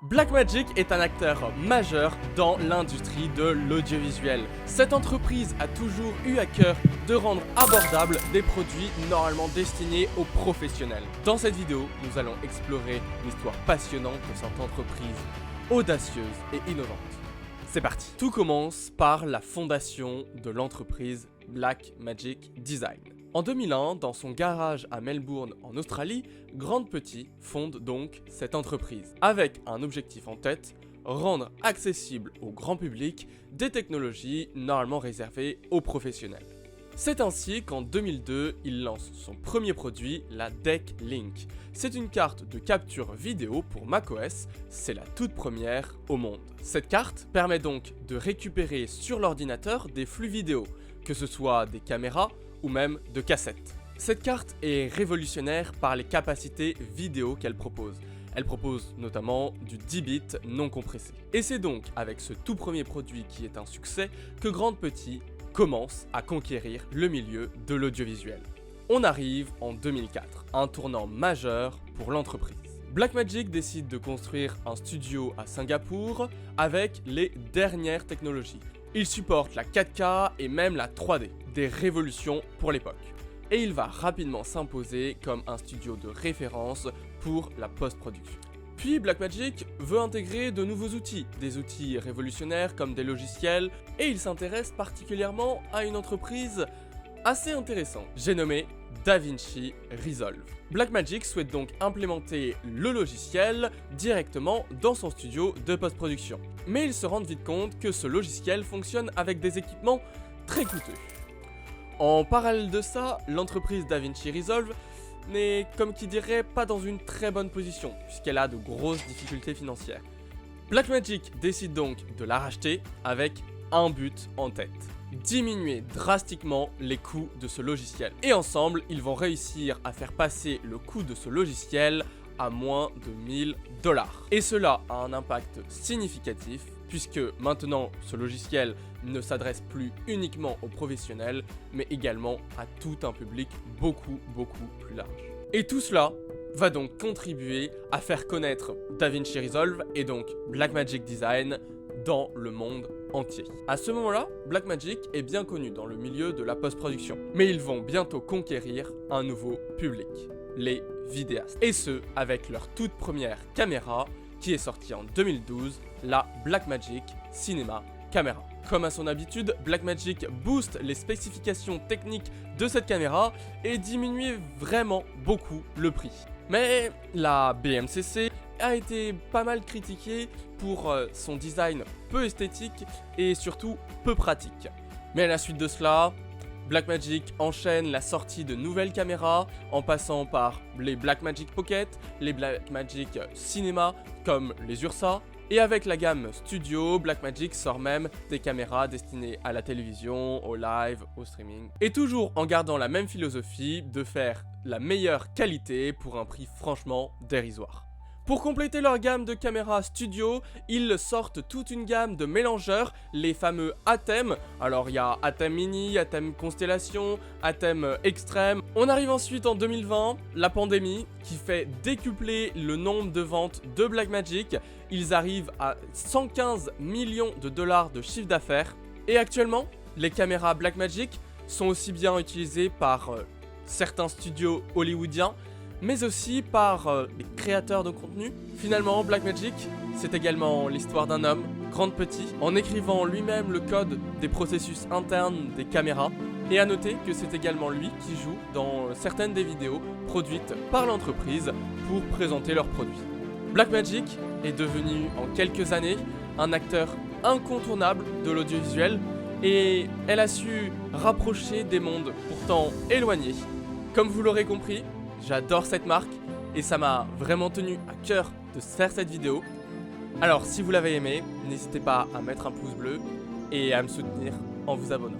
Blackmagic est un acteur majeur dans l'industrie de l'audiovisuel. Cette entreprise a toujours eu à cœur de rendre abordables des produits normalement destinés aux professionnels. Dans cette vidéo, nous allons explorer l'histoire passionnante de cette entreprise audacieuse et innovante. C'est parti. Tout commence par la fondation de l'entreprise Blackmagic Design. En 2001, dans son garage à Melbourne en Australie, Grant Petit fonde donc cette entreprise, avec un objectif en tête, rendre accessible au grand public des technologies normalement réservées aux professionnels. C'est ainsi qu'en 2002, il lance son premier produit, la Deck Link. C'est une carte de capture vidéo pour macOS, c'est la toute première au monde. Cette carte permet donc de récupérer sur l'ordinateur des flux vidéo, que ce soit des caméras ou même de cassettes. Cette carte est révolutionnaire par les capacités vidéo qu'elle propose. Elle propose notamment du 10 bits non compressé. Et c'est donc avec ce tout premier produit qui est un succès que Grant Petit commence à conquérir le milieu de l'audiovisuel. On arrive en 2004, un tournant majeur pour l'entreprise. Blackmagic décide de construire un studio à Singapour avec les dernières technologies. Il supporte la 4K et même la 3D, des révolutions pour l'époque. Et il va rapidement s'imposer comme un studio de référence pour la post-production. Puis Blackmagic veut intégrer de nouveaux outils, des outils révolutionnaires comme des logiciels, et il s'intéresse particulièrement à une entreprise assez intéressante, j'ai nommé DaVinci Resolve. Blackmagic souhaite donc implémenter le logiciel directement dans son studio de post-production. Mais ils se rendent vite compte que ce logiciel fonctionne avec des équipements très coûteux. En parallèle de ça, l'entreprise DaVinci Resolve n'est, comme qui dirait, pas dans une très bonne position, puisqu'elle a de grosses difficultés financières. Blackmagic décide donc de la racheter avec un but en tête: diminuer drastiquement les coûts de ce logiciel. Et ensemble, ils vont réussir à faire passer le coût de ce logiciel à moins de 1000 $. Et cela a un impact significatif, puisque maintenant ce logiciel ne s'adresse plus uniquement aux professionnels, mais également à tout un public beaucoup plus large. Et tout cela va donc contribuer à faire connaître DaVinci Resolve et donc Blackmagic Design dans le monde entier. À ce moment-là, Blackmagic est bien connu dans le milieu de la post-production, mais ils vont bientôt conquérir un nouveau public, les vidéastes. Et ce, avec leur toute première caméra qui est sortie en 2012, la Blackmagic Cinema Camera. Comme à son habitude, Blackmagic booste les spécifications techniques de cette caméra et diminue vraiment beaucoup le prix. Mais la BMCC a été pas mal critiquée pour son design peu esthétique et surtout peu pratique. Mais à la suite de cela, Blackmagic enchaîne la sortie de nouvelles caméras en passant par les Blackmagic Pocket, les Blackmagic Cinema comme les Ursa, et avec la gamme Studio, Blackmagic sort même des caméras destinées à la télévision, au live, au streaming. Et toujours en gardant la même philosophie de faire la meilleure qualité pour un prix franchement dérisoire. Pour compléter leur gamme de caméras studio, ils sortent toute une gamme de mélangeurs, les fameux ATEM. Alors il y a ATEM Mini, ATEM Constellation, ATEM Extreme. On arrive ensuite en 2020, la pandémie qui fait décupler le nombre de ventes de Blackmagic. Ils arrivent à 115 millions de $, de chiffre d'affaires. Et actuellement, les caméras Blackmagic sont aussi bien utilisées par certains studios hollywoodiens, mais aussi par les créateurs de contenu. Finalement, Blackmagic, c'est également l'histoire d'un homme, Grant Petit, en écrivant lui-même le code des processus internes des caméras. Et à noter que c'est également lui qui joue dans certaines des vidéos produites par l'entreprise pour présenter leurs produits. Blackmagic est devenu en quelques années un acteur incontournable de l'audiovisuel et elle a su rapprocher des mondes pourtant éloignés. Comme vous l'aurez compris, j'adore cette marque et ça m'a vraiment tenu à cœur de faire cette vidéo. Alors si vous l'avez aimé, n'hésitez pas à mettre un pouce bleu et à me soutenir en vous abonnant.